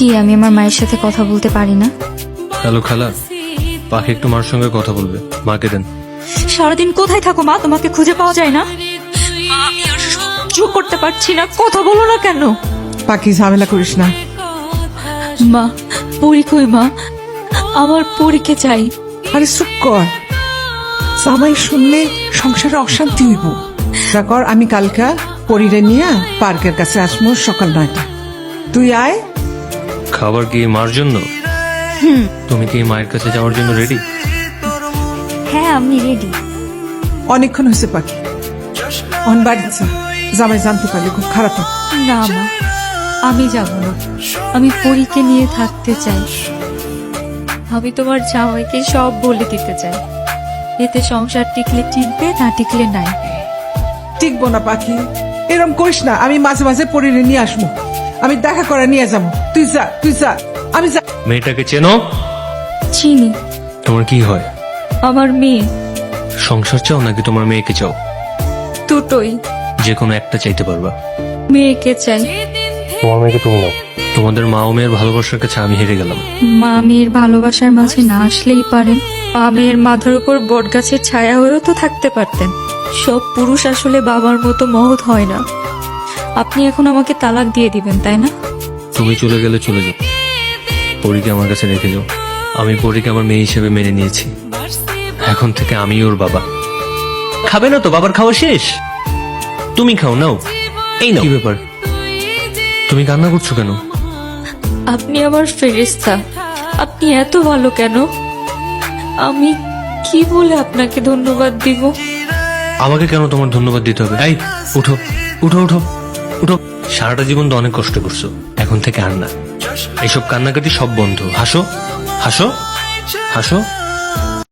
কি আমি আমার মায়ের সাথে কথা বলতে পারি না? হ্যালো খালা, পাখি একটু মার সঙ্গে কথা বলবে, মাকে দেন। সারাদিন কোথায় থাকো মা? তোমাকে খুঁজে পাওয়া যায় না। আমি আর সহ্য করতে পারছি না, কথা বলো না কেন? পাখি ঝামেলা করিস না। মা, পরী কই মা? আমার পরীকে চাই। আরে চুপ কর, জামাই শুনলে সংসারে অশান্তি হইব। যা কর, আমি কালকা পরীরে নিয়ে পার্কের কাছে আসবো সকাল 9টা। তুই আয়। খাবার কি মার জন্য? তুমি কি মায়ের কাছে যাওয়ার জন্য রেডি? হ্যাঁ আমি রেডি। অনেকক্ষণ হয়েছে পাখি, অন বাড়ি যা। জামাই জানতে পারলে খুব খারাপ হবে। না মা, আমি যাব না। আমি পরীকে নিয়ে থাকতে চাই। আমি তোমার জামাইকে সব বলে দিতে চাই। এতে সংসার টিকলে টিকবে, না টিকলে নাই। টিকবো না পাখি, এরম করিস না। আমি মাঝে মাঝে পরীরে নিয়ে আসবো, আমি দেখা করে নিয়ে যাবো। তুই যা, তুই যা, আমি যা। মেয়েটাকে চেনো? চিনি। তোমার কি হয়? আমার মেয়ে। সংসার চাও নাকি তোমার মেয়েকে চাও? দুটোই। যে কোনো একটা চাইতে পারবা। মেয়েকে চাই। তোমার মেয়েকে তুমি নাও। তোমাদের মা ও মেয়ের ভালোবাসার কাছে আমি হেরে গেলাম। মা মেয়ের ভালোবাসার মাঝে না আসলেই পারেন। মা মেয়ের মাথার উপর বটগাছের ছায়া হয়েও তো থাকতে পারতেন। সব পুরুষ আসলে বাবার মতো মহৎ হয় না। আপনি এখন আমাকে তালাক দিয়ে দিবেন, তাই না? তুমি চলে গেলে চলে যাও, পরীকে আমার কাছে রেখে যাও। আমি পরীকে আমার মেয়ে হিসেবে মেনে নিয়েছি। এখন থেকে আমি ওর বাবা। খাবে না তো? বাবার খাওয়া শেষ, তুমি খাও। নাও, এই নাও। কি ব্যাপার, তুমি কান্না করছো কেন? আপনি আমার ফেরেশতা। আপনি এত ভালো কেন? আমি কি বলে আপনাকে ধন্যবাদ দিব? আমাকে কেন তোমার ধন্যবাদ দিতে হবে? এই উঠো, উঠো, উঠো, উঠো। সারাটা জীবন তো অনেক কষ্ট করছো, এখন থেকে আর না। এসব কান্নাকাটি সব বন্ধ। হাসো, হাসো, হাসো।